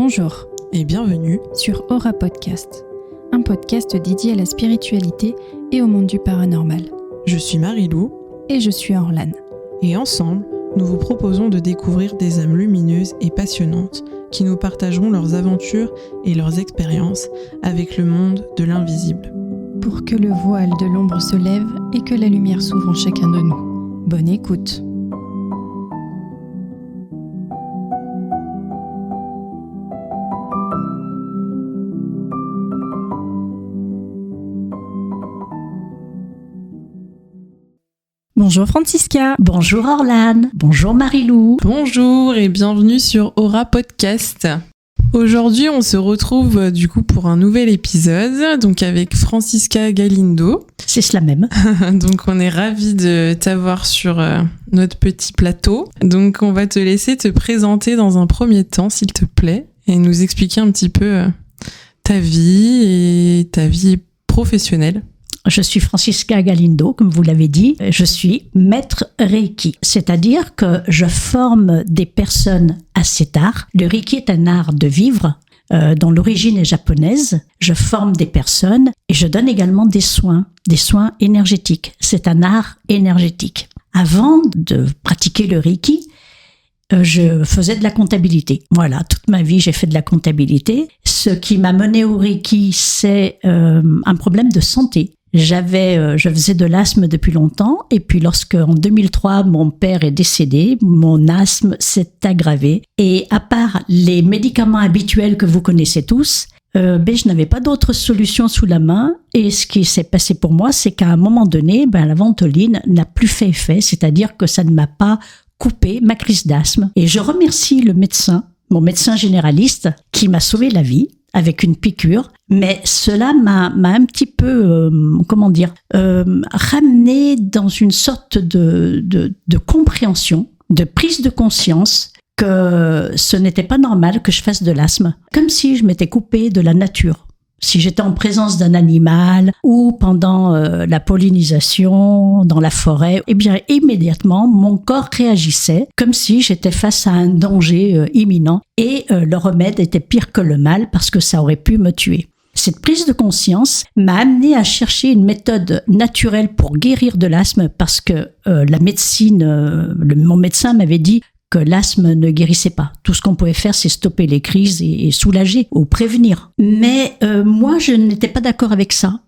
Bonjour et bienvenue sur Aura Podcast, un podcast dédié à la spiritualité et au monde du paranormal. Je suis Marie-Lou et je suis Orlane. Et ensemble, nous vous proposons de découvrir des âmes lumineuses et passionnantes qui nous partageront leurs aventures et leurs expériences avec le monde de l'invisible. Pour que le voile de l'ombre se lève et que la lumière s'ouvre en chacun de nous. Bonne écoute. Bonjour Francisca. Bonjour Orlane. Bonjour Marie-Lou. Bonjour et bienvenue sur Aura Podcast. Aujourd'hui, on se retrouve du coup pour un nouvel épisode, donc avec Francisca Galindo. C'est cela même. Donc on est ravis de t'avoir sur notre petit plateau. Donc on va te laisser te présenter dans un premier temps, s'il te plaît, et nous expliquer un petit peu ta vie et ta vie professionnelle. Je suis Francisca Galindo, comme vous l'avez dit. Je suis maître Reiki, c'est-à-dire que je forme des personnes à cet art. Le Reiki est un art de vivre dont l'origine est japonaise. Je forme des personnes et je donne également des soins énergétiques. C'est un art énergétique. Avant de pratiquer le Reiki, je faisais de la comptabilité. Voilà, toute ma vie, j'ai fait de la comptabilité. Ce qui m'a mené au Reiki, c'est un problème de santé. Je faisais de l'asthme depuis longtemps et puis en 2003, mon père est décédé, mon asthme s'est aggravé et à part les médicaments habituels que vous connaissez tous, je n'avais pas d'autre solution sous la main et ce qui s'est passé pour moi, c'est qu'à un moment donné, la ventoline n'a plus fait effet, c'est-à-dire que ça ne m'a pas coupé ma crise d'asthme et je remercie le médecin, mon médecin généraliste qui m'a sauvé la vie avec une piqûre, mais cela m'a un petit peu, ramené dans une sorte de compréhension, de prise de conscience que ce n'était pas normal que je fasse de l'asthme, comme si je m'étais coupée de la nature. Si j'étais en présence d'un animal ou pendant la pollinisation dans la forêt, eh bien immédiatement mon corps réagissait comme si j'étais face à un danger imminent et le remède était pire que le mal parce que ça aurait pu me tuer. Cette prise de conscience m'a amené à chercher une méthode naturelle pour guérir de l'asthme parce que la médecine, mon médecin m'avait dit que l'asthme ne guérissait pas. Tout ce qu'on pouvait faire, c'est stopper les crises et soulager ou prévenir. Mais moi, je n'étais pas d'accord avec ça.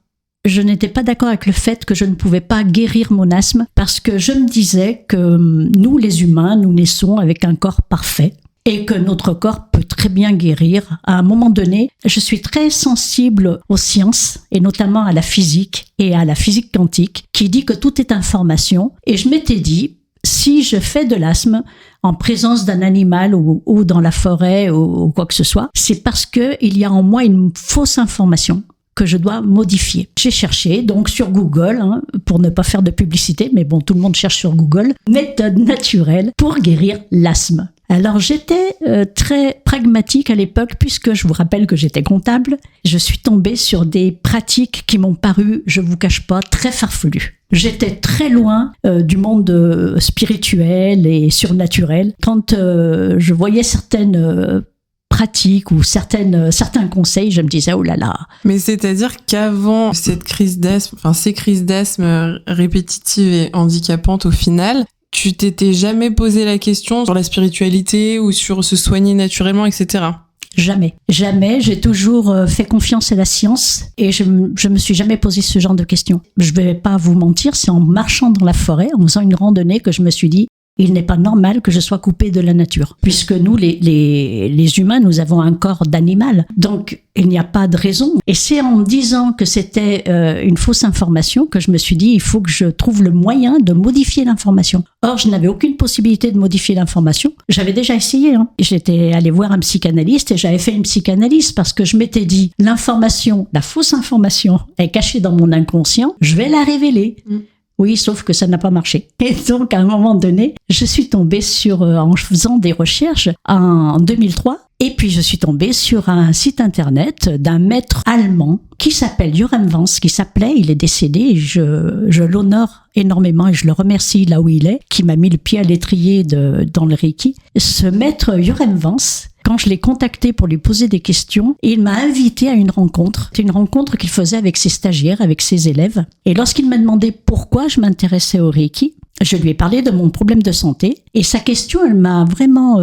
Je n'étais pas d'accord avec le fait que je ne pouvais pas guérir mon asthme parce que je me disais que nous, les humains, nous naissons avec un corps parfait et que notre corps peut très bien guérir. À un moment donné, je suis très sensible aux sciences et notamment à la physique et à la physique quantique qui dit que tout est information. Et je m'étais dit, si je fais de l'asthme en présence d'un animal ou dans la forêt ou quoi que ce soit, c'est parce que il y a en moi une fausse information que je dois modifier. J'ai cherché donc sur Google, pour ne pas faire de publicité, mais bon, tout le monde cherche sur Google, méthode naturelle pour guérir l'asthme. Alors j'étais très pragmatique à l'époque puisque je vous rappelle que j'étais comptable. Je suis tombée sur des pratiques qui m'ont paru, je vous cache pas, très farfelues. J'étais très loin du monde spirituel et surnaturel. Quand je voyais certaines pratiques ou certains conseils, je me disais oh là là. Mais c'est-à-dire qu'avant ces crises d'asthme répétitives et handicapantes au final, tu t'étais jamais posé la question sur la spiritualité ou sur se soigner naturellement, etc. Jamais. J'ai toujours fait confiance à la science et je me suis jamais posé ce genre de questions. Je vais pas vous mentir, c'est en marchant dans la forêt, en faisant une randonnée que je me suis dit il n'est pas normal que je sois coupée de la nature. Puisque nous, les humains, nous avons un corps d'animal. Donc, il n'y a pas de raison. Et c'est en me disant que c'était une fausse information que je me suis dit, il faut que je trouve le moyen de modifier l'information. Or, je n'avais aucune possibilité de modifier l'information. J'avais déjà essayé. J'étais allée voir un psychanalyste et j'avais fait une psychanalyse parce que je m'étais dit, la fausse information est cachée dans mon inconscient, je vais la révéler. Oui, sauf que ça n'a pas marché. Et donc, à un moment donné, je suis tombée en faisant des recherches en 2003, Et puis je suis tombée sur un site internet d'un maître allemand qui s'appelle Jurem Vance, il est décédé, et je l'honore énormément et je le remercie là où il est, qui m'a mis le pied à l'étrier dans le Reiki. Ce maître Jurem Vance, quand je l'ai contacté pour lui poser des questions, il m'a invité à une rencontre. C'est une rencontre qu'il faisait avec ses stagiaires, avec ses élèves. Et lorsqu'il m'a demandé pourquoi je m'intéressais au Reiki, je lui ai parlé de mon problème de santé. Et sa question, elle m'a vraiment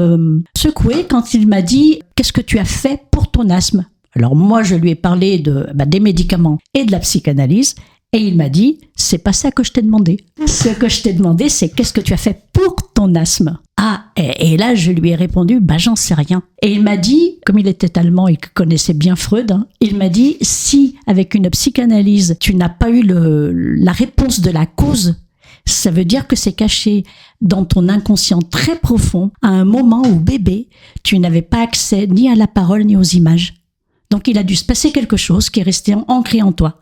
secouée quand il m'a dit « Qu'est-ce que tu as fait pour ton asthme ?» Alors moi, je lui ai parlé des médicaments et de la psychanalyse. Et il m'a dit « C'est pas ça que je t'ai demandé. Ce que je t'ai demandé, c'est qu'est-ce que tu as fait pour ton asthme ?» Ah, et là, je lui ai répondu, j'en sais rien. Et il m'a dit, comme il était allemand et qu'il connaissait bien Freud, il m'a dit, si avec une psychanalyse, tu n'as pas eu la réponse de la cause, ça veut dire que c'est caché dans ton inconscient très profond à un moment où bébé, tu n'avais pas accès ni à la parole ni aux images. Donc il a dû se passer quelque chose qui est resté ancré en toi.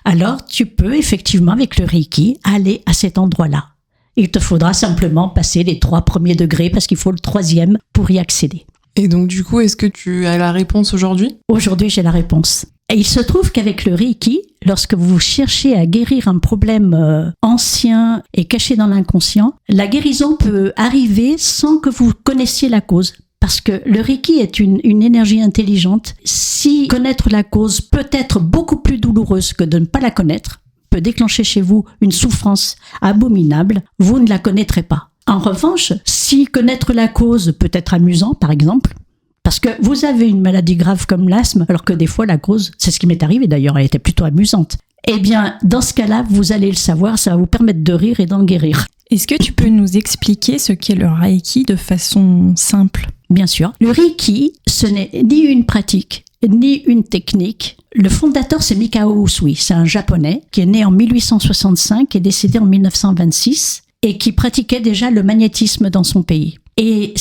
Alors tu peux effectivement avec le Reiki aller à cet endroit-là. Il te faudra simplement passer les 3 premiers degrés parce qu'il faut le 3e pour y accéder. Et donc du coup, est-ce que tu as la réponse aujourd'hui ? Aujourd'hui, j'ai la réponse. Et il se trouve qu'avec le Reiki, lorsque vous cherchez à guérir un problème ancien et caché dans l'inconscient, la guérison peut arriver sans que vous connaissiez la cause. Parce que le Reiki est une énergie intelligente. Si connaître la cause peut être beaucoup plus douloureuse que de ne pas la connaître, peut déclencher chez vous une souffrance abominable, vous ne la connaîtrez pas. En revanche, si connaître la cause peut être amusant, par exemple, parce que vous avez une maladie grave comme l'asthme, alors que des fois la cause, c'est ce qui m'est arrivé d'ailleurs, elle était plutôt amusante. Eh bien, dans ce cas-là, vous allez le savoir, ça va vous permettre de rire et d'en guérir. Est-ce que tu peux nous expliquer ce qu'est le Reiki de façon simple ? Bien sûr. Le Reiki, ce n'est ni une pratique, ni une technique. Le fondateur, c'est Mikao Usui. C'est un japonais qui est né en 1865 et décédé en 1926 et qui pratiquait déjà le magnétisme dans son pays. Et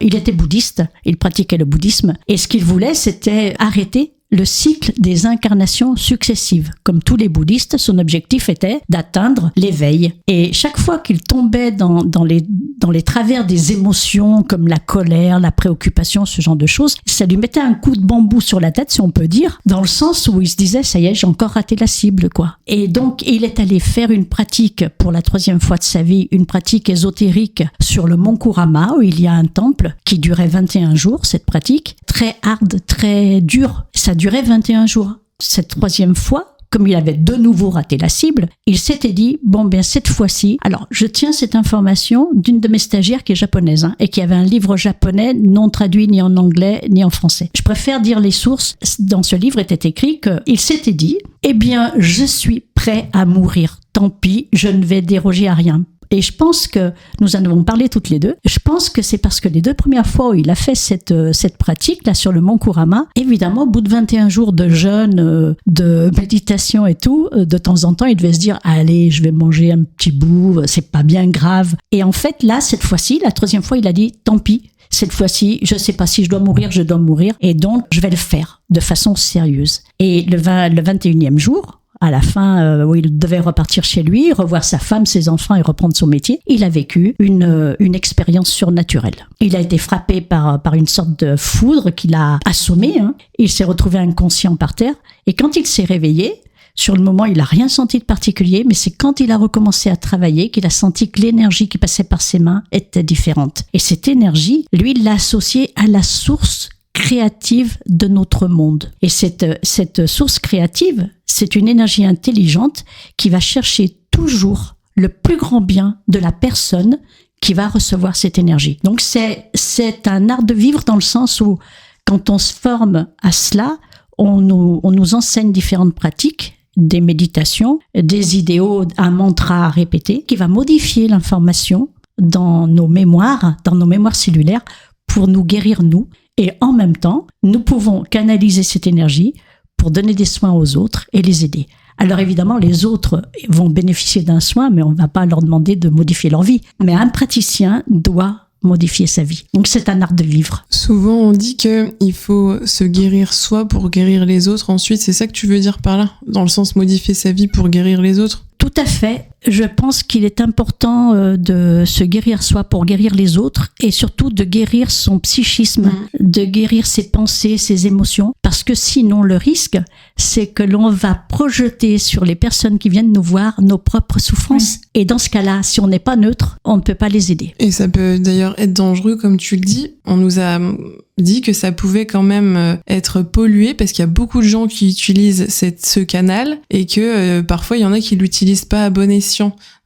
il était bouddhiste, il pratiquait le bouddhisme et ce qu'il voulait, c'était arrêter le cycle des incarnations successives. Comme tous les bouddhistes, son objectif était d'atteindre l'éveil. Et chaque fois qu'il tombait dans les travers des émotions comme la colère, la préoccupation, ce genre de choses, ça lui mettait un coup de bambou sur la tête, si on peut dire, dans le sens où il se disait, ça y est, j'ai encore raté la cible, quoi. Et donc, il est allé faire une pratique, pour la 3e fois de sa vie, une pratique ésotérique sur le mont Kurama, où il y a un temple qui durait 21 jours, cette pratique, très hard, très dure. Ça durait 21 jours. Cette 3e fois, comme il avait de nouveau raté la cible, il s'était dit, cette fois-ci, alors je tiens cette information d'une de mes stagiaires qui est japonaise, et qui avait un livre japonais non traduit ni en anglais ni en français. Je préfère dire les sources. Dans ce livre était écrit qu'il s'était dit, je suis prêt à mourir. Tant pis, je ne vais déroger à rien. Et je pense que, nous en avons parlé toutes les deux, je pense que c'est parce que les 2 premières fois où il a fait cette pratique, là, sur le mont Kurama, évidemment, au bout de 21 jours de jeûne, de méditation et tout, de temps en temps, il devait se dire, allez, je vais manger un petit bout, c'est pas bien grave. Et en fait, là, cette fois-ci, la 3e fois, il a dit, tant pis. Cette fois-ci, je sais pas si je dois mourir, et donc, je vais le faire de façon sérieuse. Et le 21e jour, à la fin, où il devait repartir chez lui, revoir sa femme, ses enfants et reprendre son métier, il a vécu une expérience surnaturelle. Il a été frappé par une sorte de foudre qui l'a assommé. Il s'est retrouvé inconscient par terre. Et quand il s'est réveillé, sur le moment, il n'a rien senti de particulier, mais c'est quand il a recommencé à travailler qu'il a senti que l'énergie qui passait par ses mains était différente. Et cette énergie, lui, il l'a associée à la source créative de notre monde. Et cette source créative, c'est une énergie intelligente qui va chercher toujours le plus grand bien de la personne qui va recevoir cette énergie. Donc c'est un art de vivre dans le sens où quand on se forme à cela, on nous enseigne différentes pratiques, des méditations, des idéaux, un mantra à répéter qui va modifier l'information dans nos mémoires cellulaires pour nous guérir nous. Et en même temps, nous pouvons canaliser cette énergie pour donner des soins aux autres et les aider. Alors évidemment, les autres vont bénéficier d'un soin, mais on ne va pas leur demander de modifier leur vie. Mais un praticien doit modifier sa vie. Donc c'est un art de vivre. Souvent on dit qu'il faut se guérir soi pour guérir les autres ensuite. C'est ça que tu veux dire par là ? Dans le sens modifier sa vie pour guérir les autres ? Tout à fait. Je pense qu'il est important de se guérir soi pour guérir les autres et surtout de guérir son psychisme, de guérir ses pensées, ses émotions, parce que sinon le risque, c'est que l'on va projeter sur les personnes qui viennent nous voir nos propres souffrances. Et dans ce cas-là, si on n'est pas neutre, on ne peut pas les aider. Et ça peut d'ailleurs être dangereux, comme tu le dis. On nous a dit que ça pouvait quand même être pollué parce qu'il y a beaucoup de gens qui utilisent ce canal et que parfois il y en a qui l'utilisent pas à bon escient.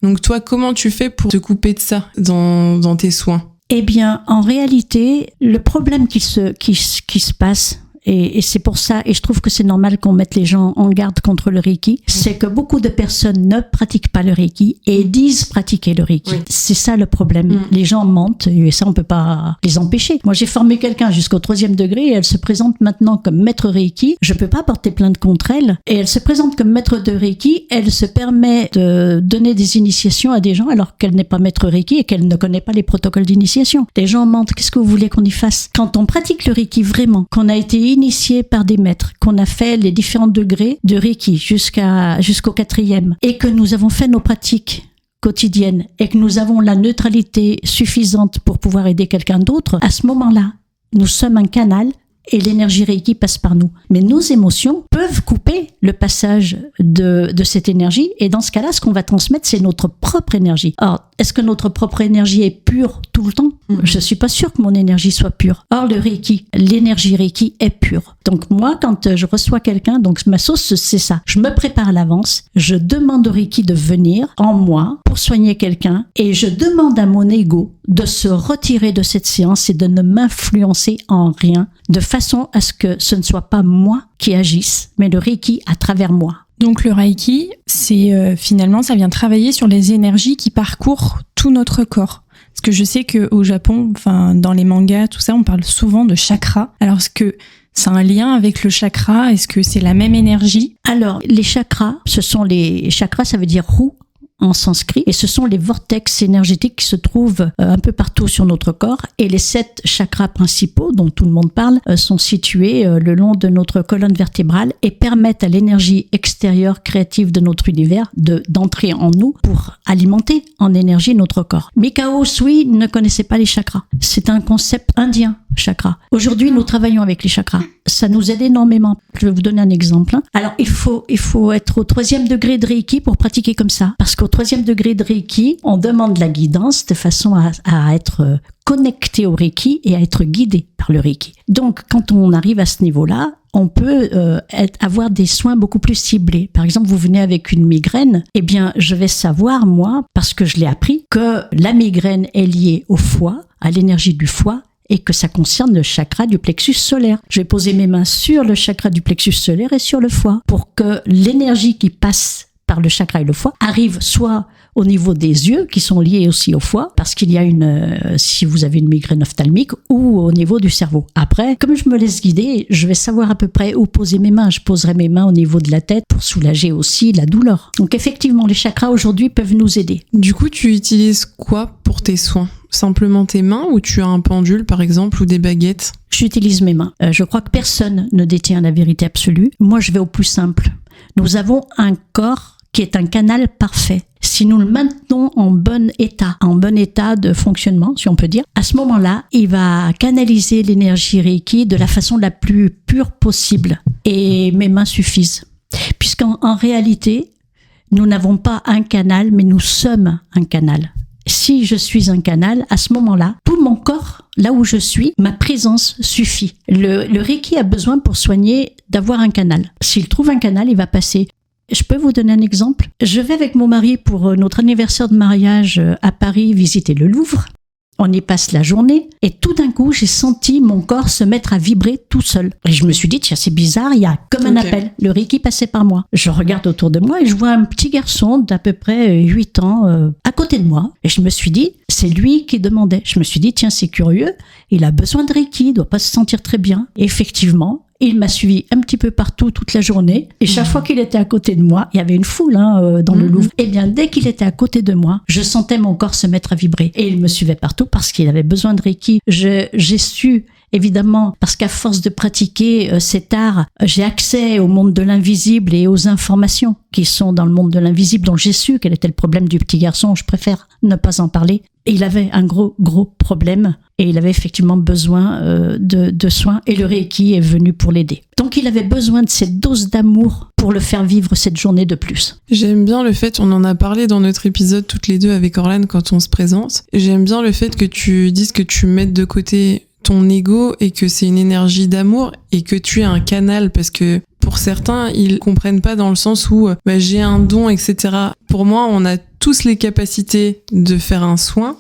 Donc toi, comment tu fais pour te couper de ça dans tes soins? Eh bien, en réalité, le problème qui se passe, et c'est pour ça, et je trouve que c'est normal qu'on mette les gens en garde contre le Reiki, c'est que beaucoup de personnes ne pratiquent pas le Reiki et disent pratiquer le Reiki. Oui. C'est ça le problème. Les gens mentent et ça, on peut pas les empêcher. Moi, j'ai formé quelqu'un jusqu'au 3e degré et elle se présente maintenant comme maître Reiki. Je peux pas porter plainte contre elle. Et elle se présente comme maître de Reiki. Elle se permet de donner des initiations à des gens alors qu'elle n'est pas maître Reiki et qu'elle ne connaît pas les protocoles d'initiation. Les gens mentent. Qu'est-ce que vous voulez qu'on y fasse? Quand on pratique le Reiki vraiment, qu'on a été initié par des maîtres, qu'on a fait les différents degrés de Reiki jusqu'au 4e et que nous avons fait nos pratiques quotidiennes et que nous avons la neutralité suffisante pour pouvoir aider quelqu'un d'autre, à ce moment-là, nous sommes un canal et l'énergie Reiki passe par nous. Mais nos émotions peuvent couper le passage de cette énergie et dans ce cas-là, ce qu'on va transmettre, c'est notre propre énergie. Or, est-ce que notre propre énergie est pure tout le temps? Je suis pas sûre que mon énergie soit pure. Or, le Reiki, l'énergie Reiki est pure. Donc moi, quand je reçois quelqu'un, donc ma sauce, c'est ça. Je me prépare à l'avance, je demande au Reiki de venir en moi pour soigner quelqu'un et je demande à mon ego de se retirer de cette séance et de ne m'influencer en rien, de façon à ce que ce ne soit pas moi qui agisse, mais le Reiki à travers moi. Donc le Reiki, c'est finalement, ça vient travailler sur les énergies qui parcourent tout notre corps. Parce que je sais qu'au Japon, enfin dans les mangas, tout ça, on parle souvent de chakra. Alors est-ce que c'est un lien avec le chakra? Est-ce que c'est la même énergie? Alors les chakras, ça veut dire roue en sanskrit, et ce sont les vortex énergétiques qui se trouvent un peu partout sur notre corps, et les 7 chakras principaux dont tout le monde parle sont situés le long de notre colonne vertébrale et permettent à l'énergie extérieure créative de notre univers d'entrer en nous pour alimenter en énergie notre corps. Mikao Usui ne connaissait pas les chakras. C'est un concept indien, chakra. Aujourd'hui, nous travaillons avec les chakras. Ça nous aide énormément. Je vais vous donner un exemple. Alors, il faut être au 3e degré de Reiki pour pratiquer comme ça. Parce qu'au 3e degré de Reiki, on demande la guidance de façon à être connecté au Reiki et à être guidé par le Reiki. Donc, quand on arrive à ce niveau-là, on peut avoir des soins beaucoup plus ciblés. Par exemple, vous venez avec une migraine, eh bien, je vais savoir, moi, parce que je l'ai appris, que la migraine est liée au foie, à l'énergie du foie, et que ça concerne le chakra du plexus solaire. Je vais poser mes mains sur le chakra du plexus solaire et sur le foie pour que l'énergie qui passe par le chakra et le foie arrive soit au niveau des yeux, qui sont liés aussi au foie, parce qu'il y a si vous avez une migraine ophtalmique, ou au niveau du cerveau. Après, comme je me laisse guider, je vais savoir à peu près où poser mes mains. Je poserai mes mains au niveau de la tête pour soulager aussi la douleur. Donc effectivement, les chakras aujourd'hui peuvent nous aider. Du coup, tu utilises quoi pour tes soins? Simplement tes mains ou tu as un pendule par exemple ou des baguettes? J'utilise mes mains. Je crois que personne ne détient la vérité absolue. Moi, je vais au plus simple. Nous avons un corps qui est un canal parfait. Si nous le maintenons en bon état de fonctionnement, si on peut dire, à ce moment-là, il va canaliser l'énergie Reiki de la façon la plus pure possible. Et mes mains suffisent. Puisqu'en réalité, nous n'avons pas un canal, mais nous sommes un canal. Si je suis un canal, à ce moment-là, tout mon corps, là où je suis, ma présence suffit. Le Reiki a besoin pour soigner d'avoir un canal. S'il trouve un canal, il va passer. Je peux vous donner un exemple? Je vais avec mon mari pour notre anniversaire de mariage à Paris visiter le Louvre. On y passe la journée et tout d'un coup, j'ai senti mon corps se mettre à vibrer tout seul. Et je me suis dit, tiens, c'est bizarre, il y a comme un appel. Le Reiki passait par moi. Je regarde autour de moi et je vois un petit garçon d'à peu près 8 ans à côté de moi. Et je me suis dit, c'est lui qui demandait. Je me suis dit, tiens, c'est curieux, il a besoin de Reiki, il doit pas se sentir très bien. Et effectivement, il m'a suivi un petit peu partout toute la journée. Et chaque fois qu'il était à côté de moi, il y avait une foule dans le Louvre. Et bien, dès qu'il était à côté de moi, je sentais mon corps se mettre à vibrer. Et il me suivait partout parce qu'il avait besoin de Reiki. J'ai su évidemment, parce qu'à force de pratiquer cet art, j'ai accès au monde de l'invisible et aux informations qui sont dans le monde de l'invisible, dont j'ai su quel était le problème du petit garçon. Je préfère ne pas en parler. Et il avait un gros problème et il avait effectivement besoin de soins et le Reiki est venu pour l'aider. Donc il avait besoin de cette dose d'amour pour le faire vivre cette journée de plus. J'aime bien le fait, on en a parlé dans notre épisode toutes les deux avec Orlane quand on se présente, j'aime bien le fait que tu dises que tu mettes de côté ton ego et que c'est une énergie d'amour et que tu es un canal, parce que pour certains, ils comprennent pas dans le sens où j'ai un don, etc. Pour moi, on a tous les capacités de faire un soin.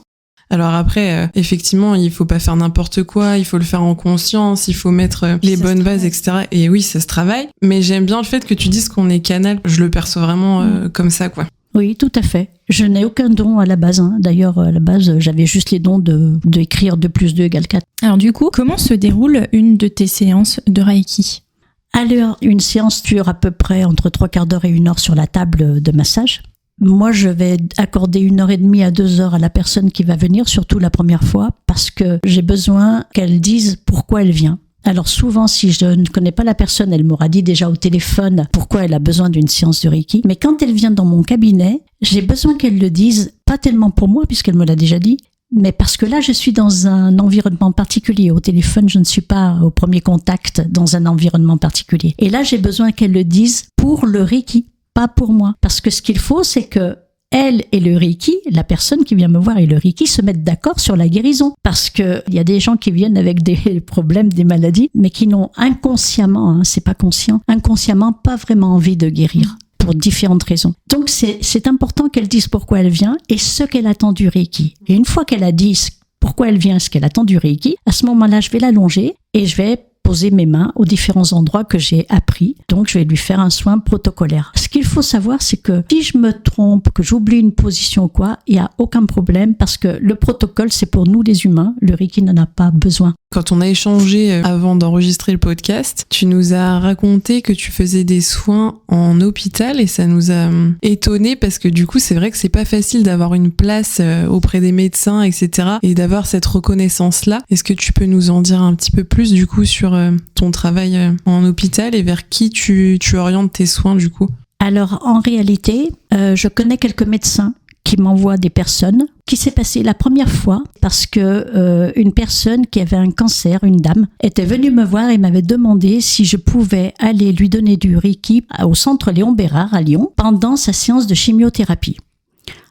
Alors après, effectivement, il faut pas faire n'importe quoi, il faut le faire en conscience, il faut mettre les bonnes bases, etc. Et oui, ça se travaille. Mais j'aime bien le fait que tu dises qu'on est canal. Je le perçois vraiment comme ça, quoi. Oui, tout à fait. Je n'ai aucun don à la base. D'ailleurs, à la base, j'avais juste les dons d'écrire 2 + 2 = 4. Alors du coup, comment se déroule une de tes séances de Reiki ? Alors, une séance dure à peu près entre 3/4 d'heure et 1 heure sur la table de massage. Moi, je vais accorder 1h30 à 2 heures à la personne qui va venir, surtout la première fois, parce que j'ai besoin qu'elle dise pourquoi elle vient. Alors souvent, si je ne connais pas la personne, elle m'aura dit déjà au téléphone pourquoi elle a besoin d'une séance de Reiki. Mais quand elle vient dans mon cabinet, j'ai besoin qu'elle le dise, pas tellement pour moi, puisqu'elle me l'a déjà dit, mais parce que là, je suis dans un environnement particulier. Au téléphone, je ne suis pas au premier contact dans un environnement particulier. Et là, j'ai besoin qu'elle le dise pour le Reiki, pas pour moi. Parce que ce qu'il faut, c'est que elle et le Reiki, la personne qui vient me voir et le Reiki se mettent d'accord sur la guérison. Parce que il y a des gens qui viennent avec des problèmes, des maladies, mais qui n'ont inconsciemment, c'est pas conscient, inconsciemment pas vraiment envie de guérir. Pour différentes raisons. Donc c'est important qu'elle dise pourquoi elle vient et ce qu'elle attend du Reiki. Et une fois qu'elle a dit pourquoi elle vient, ce qu'elle attend du Reiki, à ce moment-là, je vais l'allonger et je vais poser mes mains aux différents endroits que j'ai appris. Donc, je vais lui faire un soin protocolaire. Ce qu'il faut savoir, c'est que si je me trompe, que j'oublie une position ou quoi, il n'y a aucun problème parce que le protocole, c'est pour nous les humains. Le Reiki n'en a pas besoin. Quand on a échangé avant d'enregistrer le podcast, tu nous as raconté que tu faisais des soins en hôpital et ça nous a étonnés parce que du coup, c'est vrai que c'est pas facile d'avoir une place auprès des médecins, etc. et d'avoir cette reconnaissance-là. Est-ce que tu peux nous en dire un petit peu plus du coup sur ton travail en hôpital et vers qui tu orientes tes soins du coup ? Alors, en réalité, je connais quelques médecins qui m'envoient des personnes. Qui s'est passé la première fois parce que une personne qui avait un cancer, une dame, était venue me voir et m'avait demandé si je pouvais aller lui donner du Reiki au centre Léon Bérard à Lyon pendant sa séance de chimiothérapie.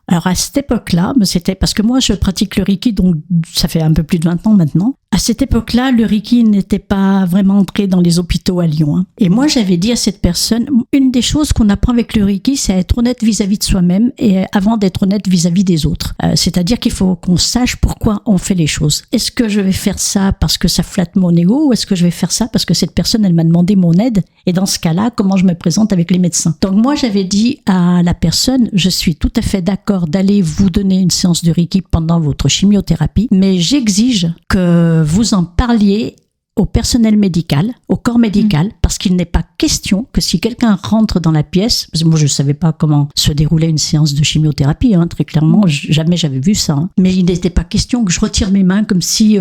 Alors à cette époque-là, c'était parce que moi je pratique le Reiki, donc ça fait un peu plus de 20 ans maintenant. À cette époque-là, le Reiki n'était pas vraiment entré dans les hôpitaux à Lyon. Et moi j'avais dit à cette personne, une des choses qu'on apprend avec le Reiki, c'est à être honnête vis-à-vis de soi-même et avant d'être honnête vis-à-vis des autres. C'est-à-dire qu'il faut qu'on sache pourquoi on fait les choses. Est-ce que je vais faire ça parce que ça flatte mon ego ou est-ce que je vais faire ça parce que cette personne, elle m'a demandé mon aide? Et dans ce cas-là, comment je me présente avec les médecins? Donc moi j'avais dit à la personne, je suis tout à fait d'accord d'aller vous donner une séance de Reiki pendant votre chimiothérapie, mais j'exige que vous en parliez au personnel médical, au corps médical, parce qu'il n'est pas question que si quelqu'un rentre dans la pièce, parce que moi je ne savais pas comment se déroulait une séance de chimiothérapie, très clairement, jamais j'avais vu ça, mais il n'était pas question que je retire mes mains comme si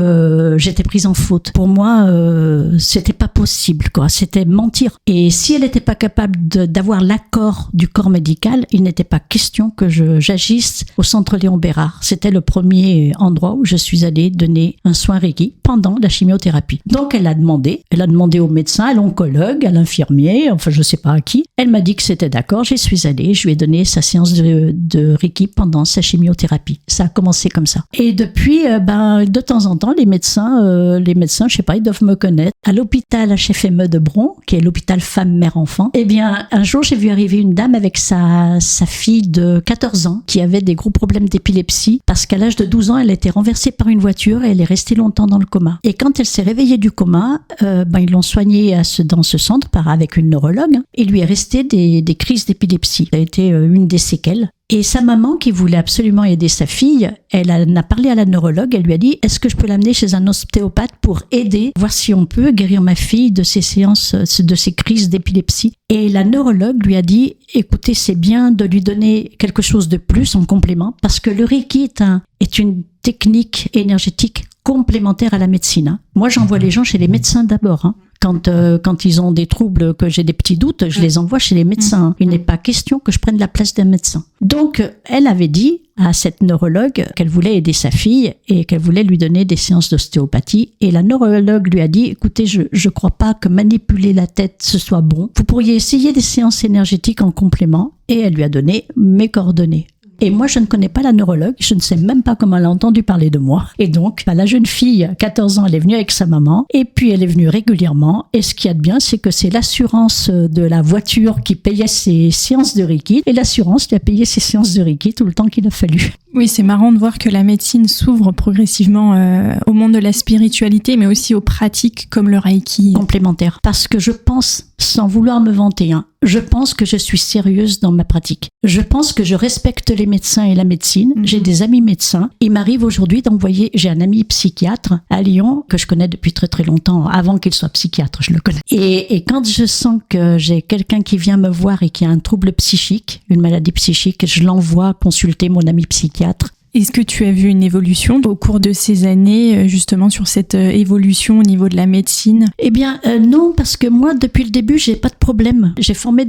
j'étais prise en faute. Pour moi, c'était pas possible, quoi. C'était mentir. Et si elle n'était pas capable d'avoir l'accord du corps médical, il n'était pas question que j'agisse au centre Léon Bérard. C'était le premier endroit où je suis allée donner un soin Reiki pendant la chimiothérapie. Donc elle a demandé au médecin, à l'oncologue, à l'infirmier, enfin je sais pas à qui. Elle m'a dit que c'était d'accord, j'y suis allée, je lui ai donné sa séance de Reiki pendant sa chimiothérapie. Ça a commencé comme ça. Et depuis, de temps en temps, les médecins, je sais pas, ils doivent me connaître. À l'hôpital HFME de Bron, qui est l'hôpital femme-mère-enfant, eh bien, un jour j'ai vu arriver une dame avec sa fille de 14 ans qui avait des gros problèmes d'épilepsie parce qu'à l'âge de 12 ans, elle a été renversée par une voiture et elle est restée longtemps dans le coma. Et quand elle s'est réveillée du coma, ils l'ont soignée dans ce centre avec une neurologue. Il lui est resté des crises d'épilepsie. Ça a été une des séquelles. Et sa maman, qui voulait absolument aider sa fille, elle a parlé à la neurologue, elle lui a dit « Est-ce que je peux l'amener chez un ostéopathe pour aider, voir si on peut guérir ma fille de ces séances, de ces crises d'épilepsie ?» Et la neurologue lui a dit « Écoutez, c'est bien de lui donner quelque chose de plus en complément, parce que le Reiki est une technique énergétique complémentaire à la médecine. Hein. Moi, j'envoie les gens chez les médecins d'abord. Hein. Quand ils ont des troubles, que j'ai des petits doutes, je les envoie chez les médecins. Il n'est pas question que je prenne la place d'un médecin. Donc, elle avait dit à cette neurologue qu'elle voulait aider sa fille et qu'elle voulait lui donner des séances d'ostéopathie. Et la neurologue lui a dit, écoutez, je crois pas que manipuler la tête, ce soit bon. Vous pourriez essayer des séances énergétiques en complément. Et elle lui a donné mes coordonnées. Et moi, je ne connais pas la neurologue, je ne sais même pas comment elle a entendu parler de moi. Et donc, la jeune fille, 14 ans, elle est venue avec sa maman, et puis elle est venue régulièrement. Et ce qu'il y a de bien, c'est que c'est l'assurance de la voiture qui payait ses séances de Reiki, et l'assurance lui a payé ses séances de Reiki tout le temps qu'il a fallu. Oui, c'est marrant de voir que la médecine s'ouvre progressivement au monde de la spiritualité, mais aussi aux pratiques comme le Reiki. Complémentaire. Parce que je pense, sans vouloir me vanter, je pense que je suis sérieuse dans ma pratique. Je pense que je respecte les médecins et la médecine. J'ai des amis médecins. Il m'arrive aujourd'hui d'envoyer, j'ai un ami psychiatre à Lyon que je connais depuis très très longtemps, avant qu'il soit psychiatre, je le connais. Et quand je sens que j'ai quelqu'un qui vient me voir et qui a un trouble psychique, une maladie psychique, je l'envoie consulter mon ami psychiatre. Est-ce que tu as vu une évolution au cours de ces années, justement, sur cette évolution au niveau de la médecine ? Eh bien, non, parce que moi, depuis le début, j'ai pas de problème. J'ai formé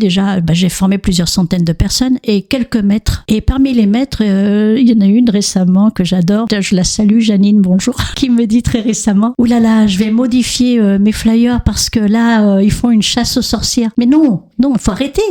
plusieurs centaines de personnes et quelques maîtres. Et parmi les maîtres, il y en a une récemment que j'adore. Je la salue, Janine, bonjour, qui me dit très récemment, « Ouh là là, je vais modifier mes flyers parce que là, ils font une chasse aux sorcières. » Mais non, faut arrêter.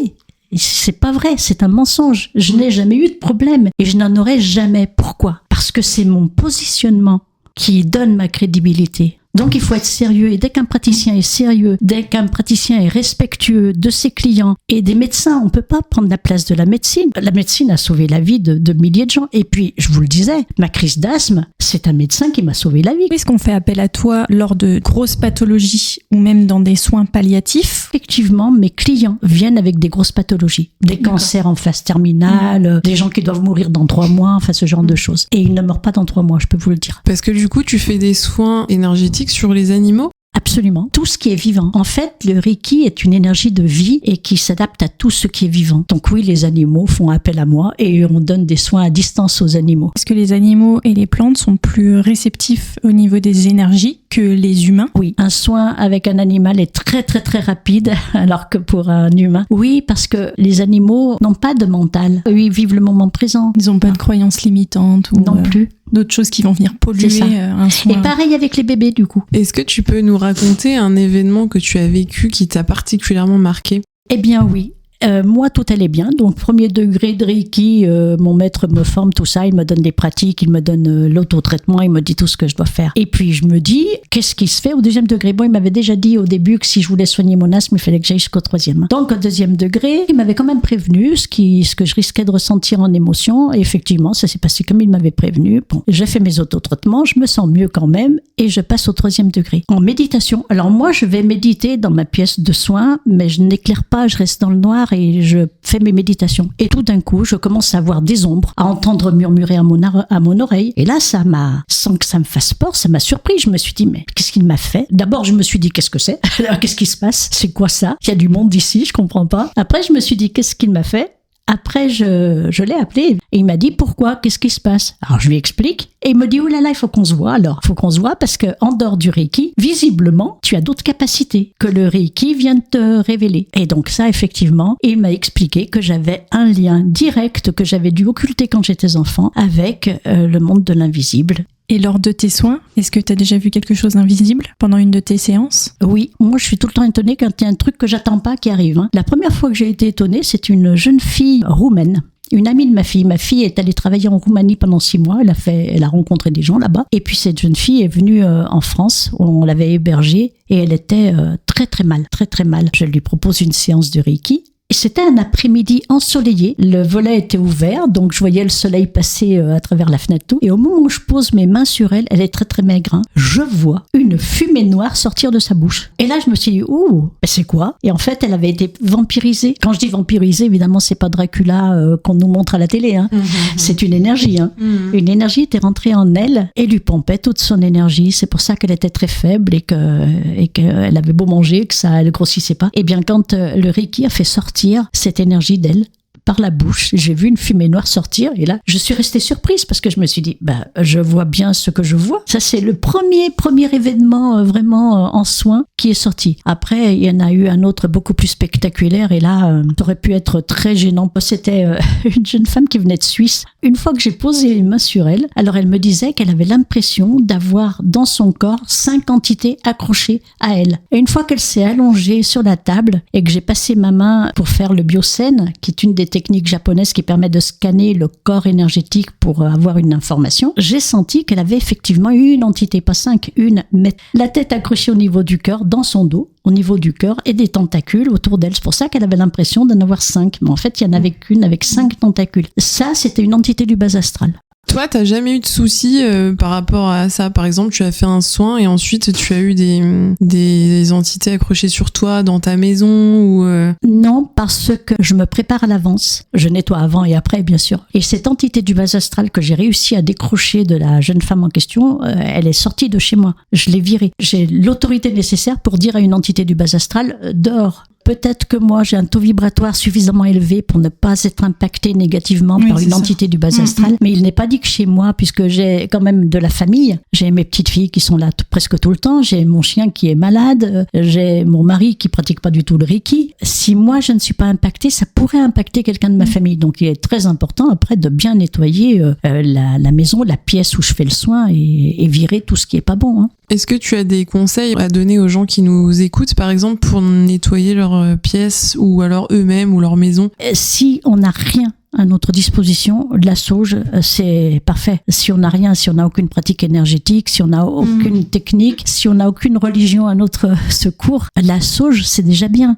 C'est pas vrai, c'est un mensonge. Je n'ai jamais eu de problème et je n'en aurai jamais. Pourquoi ? Parce que c'est mon positionnement qui donne ma crédibilité. Donc il faut être sérieux, et dès qu'un praticien est sérieux, dès qu'un praticien est respectueux de ses clients et des médecins, on peut pas prendre la place de la médecine. La médecine a sauvé la vie de milliers de gens. Et puis, je vous le disais, ma crise d'asthme, c'est un médecin qui m'a sauvé la vie. Est-ce qu'on fait appel à toi lors de grosses pathologies ou même dans des soins palliatifs ? Effectivement, mes clients viennent avec des grosses pathologies, des cancers en phase terminale, des gens qui doivent mourir dans 3 mois, enfin ce genre de choses. Et ils ne meurent pas dans 3 mois, je peux vous le dire. Parce que du coup, tu fais des soins énergétiques sur les animaux ? Absolument. Tout ce qui est vivant. En fait, le Reiki est une énergie de vie et qui s'adapte à tout ce qui est vivant. Donc oui, les animaux font appel à moi et on donne des soins à distance aux animaux. Est-ce que les animaux et les plantes sont plus réceptifs au niveau des énergies que les humains ? Oui, un soin avec un animal est très très très rapide, alors que pour un humain. Oui, parce que les animaux n'ont pas de mental. Eux, ils vivent le moment présent. Ils n'ont pas de croyances limitantes ou non plus. D'autres choses qui vont venir polluer un soin. Et pareil avec les bébés, du coup. Est-ce que tu peux nous raconter un événement que tu as vécu qui t'a particulièrement marqué ? Eh bien oui. Moi, tout allait bien. Donc, premier degré de Reiki, mon maître me forme tout ça. Il me donne des pratiques, il me donne l'autotraitement, il me dit tout ce que je dois faire. Et puis, je me dis, qu'est-ce qui se fait au 2e degré ? Bon, il m'avait déjà dit au début que si je voulais soigner mon asthme, il fallait que j'aille jusqu'au 3e. Donc, au 2e degré, il m'avait quand même prévenu ce que je risquais de ressentir en émotion. Et effectivement, ça s'est passé comme il m'avait prévenu. Bon, j'ai fait mes autotraitements, je me sens mieux quand même et je passe au 3e degré. En méditation. Alors, moi, je vais méditer dans ma pièce de soins, mais je n'éclaire pas, je reste dans le noir et je fais mes méditations. Et tout d'un coup, je commence à voir des ombres, à entendre murmurer à mon oreille. Et là, sans que ça me fasse peur, ça m'a surpris. Je me suis dit, mais qu'est-ce qu'il m'a fait ? D'abord, je me suis dit, qu'est-ce que c'est ? Qu'est-ce qui se passe ? C'est quoi ça ? Il y a du monde ici, je comprends pas. Après, je me suis dit, qu'est-ce qu'il m'a fait ? Après, je l'ai appelé et il m'a dit pourquoi, qu'est-ce qui se passe? Alors je lui explique et il me dit oh là là, il faut qu'on se voit alors. Il faut qu'on se voit parce que en dehors du Reiki, visiblement, tu as d'autres capacités que le Reiki vient de te révéler. Et donc ça, effectivement, il m'a expliqué que j'avais un lien direct que j'avais dû occulter quand j'étais enfant avec le monde de l'invisible. Et lors de tes soins, est-ce que tu as déjà vu quelque chose d'invisible pendant une de tes séances? Oui, moi je suis tout le temps étonnée quand il y a un truc que j'attends pas qui arrive. La première fois que j'ai été étonnée, c'est une jeune fille roumaine. Une amie de ma fille. Ma fille est allée travailler en Roumanie pendant 6 mois. Elle a rencontré des gens là-bas. Et puis cette jeune fille est venue en France. On l'avait hébergée et elle était très très mal, très très mal. Je lui propose une séance de Reiki. C'était un après-midi ensoleillé, le volet était ouvert, donc je voyais le soleil passer à travers la fenêtre tout. Et au moment où je pose mes mains sur elle, elle est très très maigre, je vois une fumée noire sortir de sa bouche. Et là je me suis dit, ouh, c'est quoi? Et en fait elle avait été vampirisée. Quand je dis vampirisée, évidemment c'est pas Dracula qu'on nous montre à la télé, c'est une énergie. Une énergie était rentrée en elle et lui pompait toute son énergie. C'est pour ça qu'elle était très faible et qu'elle avait beau manger, que ça elle grossissait pas. Et bien quand le Reiki a fait sortir cette énergie d'elle par la bouche. J'ai vu une fumée noire sortir et là, je suis restée surprise parce que je me suis dit, je vois bien ce que je vois. Ça, c'est le premier événement vraiment en soins qui est sorti. Après, il y en a eu un autre beaucoup plus spectaculaire et là, ça aurait pu être très gênant. C'était une jeune femme qui venait de Suisse. Une fois que j'ai posé les mains sur elle, alors elle me disait qu'elle avait l'impression d'avoir dans son corps 5 entités accrochées à elle. Et une fois qu'elle s'est allongée sur la table et que j'ai passé ma main pour faire le bioscène, qui est une des techniques japonaises qui permet de scanner le corps énergétique pour avoir une information, j'ai senti qu'elle avait effectivement une entité, pas 5, une, mais la tête accrochée au niveau du cœur, dans son dos, au niveau du cœur, et des tentacules autour d'elle. C'est pour ça qu'elle avait l'impression d'en avoir 5. Mais en fait, il n'y en avait qu'une avec 5 tentacules. Ça, c'était une entité du bas astral. Toi, t'as jamais eu de soucis par rapport à ça? Par exemple, tu as fait un soin et ensuite tu as eu des entités accrochées sur toi dans ta maison ou Non, parce que je me prépare à l'avance. Je nettoie avant et après, bien sûr. Et cette entité du bas astral que j'ai réussi à décrocher de la jeune femme en question, elle est sortie de chez moi. Je l'ai virée. J'ai l'autorité nécessaire pour dire à une entité du bas astral, dehors. Peut-être que moi, j'ai un taux vibratoire suffisamment élevé pour ne pas être impacté négativement par une entité du bas astral. Mais il n'est pas dit que chez moi, puisque j'ai quand même de la famille. J'ai mes petites filles qui sont là presque tout le temps. J'ai mon chien qui est malade. J'ai mon mari qui pratique pas du tout le Reiki. Si moi, je ne suis pas impactée, ça pourrait impacter quelqu'un de ma famille. Donc, il est très important après de bien nettoyer la maison, la pièce où je fais le soin et virer tout ce qui est pas bon. Hein. Est-ce que tu as des conseils à donner aux gens qui nous écoutent, par exemple, pour nettoyer leur pièce ou alors eux-mêmes ou leur maison? Si on n'a rien à notre disposition, la sauge, c'est parfait. Si on n'a rien, si on n'a aucune pratique énergétique, si on n'a aucune technique, si on n'a aucune religion à notre secours, la sauge, c'est déjà bien.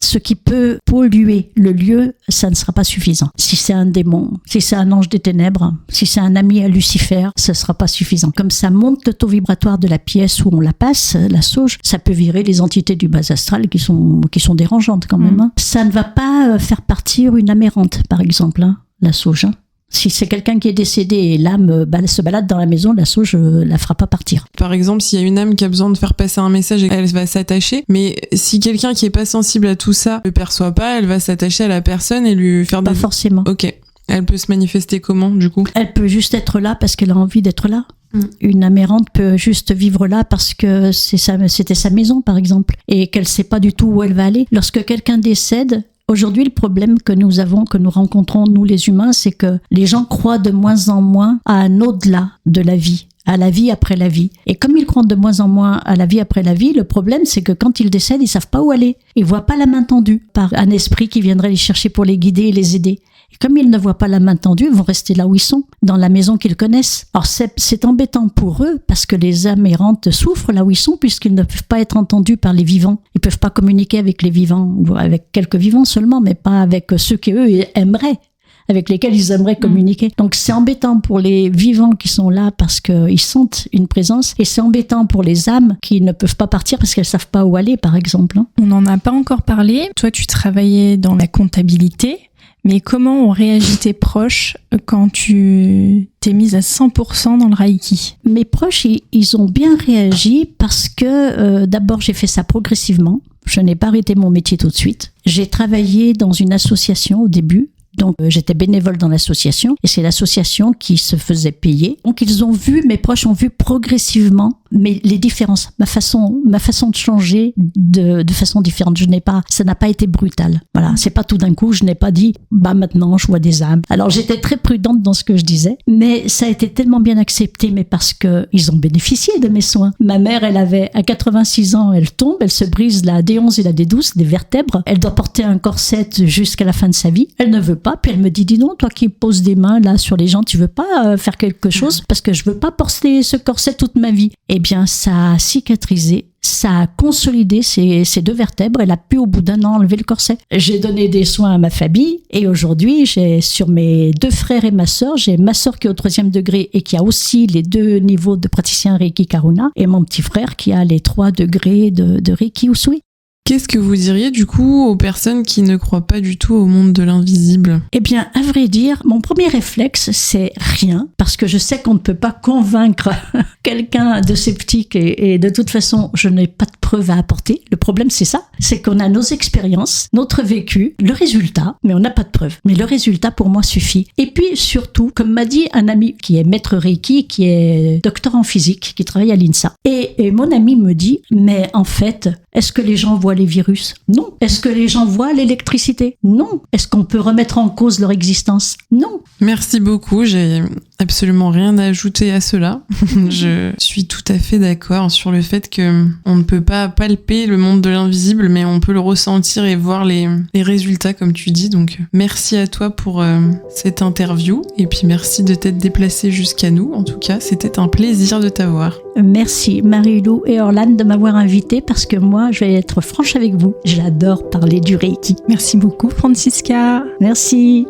Ce qui peut polluer le lieu, ça ne sera pas suffisant. Si c'est un démon, si c'est un ange des ténèbres, si c'est un ami à Lucifer, ce ne sera pas suffisant. Comme ça monte le taux vibratoire de la pièce où on la passe, la sauge, ça peut virer les entités du bas astral qui sont dérangeantes quand même. Hein. Ça ne va pas faire partir une âme errante, par exemple, hein, la sauge. Hein. Si c'est quelqu'un qui est décédé et l'âme se balade dans la maison, la sauge la fera pas partir. Par exemple, s'il y a une âme qui a besoin de faire passer un message, elle va s'attacher. Mais si quelqu'un qui est pas sensible à tout ça le perçoit pas, elle va s'attacher à la personne et lui faire Pas forcément. Ok. Elle peut se manifester comment, du coup? Elle peut juste être là parce qu'elle a envie d'être là. Une âme errante peut juste vivre là parce que c'était sa maison, par exemple, et qu'elle sait pas du tout où elle va aller. Lorsque quelqu'un décède, aujourd'hui, le problème que nous rencontrons, nous les humains, c'est que les gens croient de moins en moins à un au-delà de la vie, à la vie après la vie. Et comme ils croient de moins en moins à la vie après la vie, le problème, c'est que quand ils décèdent, ils savent pas où aller. Ils voient pas la main tendue par un esprit qui viendrait les chercher pour les guider et les aider. Et comme ils ne voient pas la main tendue, ils vont rester là où ils sont, dans la maison qu'ils connaissent. Alors c'est embêtant pour eux parce que les âmes errantes souffrent là où ils sont puisqu'ils ne peuvent pas être entendus par les vivants. Ils peuvent pas communiquer avec les vivants, ou avec quelques vivants seulement, mais pas avec ceux qu'eux aimeraient, avec lesquels ils aimeraient communiquer. Donc c'est embêtant pour les vivants qui sont là parce qu'ils sentent une présence, et c'est embêtant pour les âmes qui ne peuvent pas partir parce qu'elles savent pas où aller, par exemple. On n'en a pas encore parlé. Toi, tu travaillais dans la comptabilité. Mais comment ont réagi tes proches quand tu t'es mise à 100% dans le Reiki? Mes proches, ils ont bien réagi parce que d'abord, j'ai fait ça progressivement. Je n'ai pas arrêté mon métier tout de suite. J'ai travaillé dans une association au début. Donc, j'étais bénévole dans l'association et c'est l'association qui se faisait payer. Donc, mes proches ont vu progressivement les différences, ma façon de changer de façon différente. Ça n'a pas été brutal. Voilà. C'est pas tout d'un coup, je n'ai pas dit, maintenant, je vois des âmes. Alors, j'étais très prudente dans ce que je disais, mais ça a été tellement bien accepté, mais parce que ils ont bénéficié de mes soins. Ma mère, à 86 ans, elle tombe, elle se brise la D11 et la D12, des vertèbres. Elle doit porter un corset jusqu'à la fin de sa vie. Elle ne veut pas, puis elle me dit, dis donc, toi qui poses des mains là sur les gens, tu veux pas faire quelque chose parce que je veux pas porter ce corset toute ma vie. Eh bien, ça a cicatrisé, ça a consolidé ces 2 vertèbres. Elle a pu au bout d'1 an enlever le corset. J'ai donné des soins à ma famille et aujourd'hui, j'ai sur mes 2 frères et ma sœur, j'ai ma sœur qui est au 3e degré et qui a aussi les 2 niveaux de praticien Reiki Karuna, et mon petit frère qui a les 3 degrés de Reiki Usui. Qu'est-ce que vous diriez du coup aux personnes qui ne croient pas du tout au monde de l'invisible? Eh bien, à vrai dire, mon premier réflexe, c'est rien, parce que je sais qu'on ne peut pas convaincre quelqu'un de sceptique et de toute façon, je n'ai pas de preuves à apporter. Le problème, c'est ça, c'est qu'on a nos expériences, notre vécu, le résultat, mais on n'a pas de preuves. Mais le résultat, pour moi, suffit. Et puis, surtout, comme m'a dit un ami qui est maître Reiki, qui est docteur en physique, qui travaille à l'INSA, et mon ami me dit, mais en fait, est-ce que les gens voient les virus? Non. Est-ce que les gens voient l'électricité? Non. Est-ce qu'on peut remettre en cause leur existence? Non. Merci beaucoup, j'ai absolument rien à ajouter à cela. Je suis tout à fait d'accord sur le fait que on ne peut pas palper le monde de l'invisible, mais on peut le ressentir et voir les résultats, comme tu dis. Donc, merci à toi pour cette interview. Et puis, merci de t'être déplacée jusqu'à nous. En tout cas, c'était un plaisir de t'avoir. Merci Marie-Lou et Orlane de m'avoir invitée parce que moi, je vais être franche avec vous. J'adore parler du Reiki. Merci beaucoup, Francisca. Merci.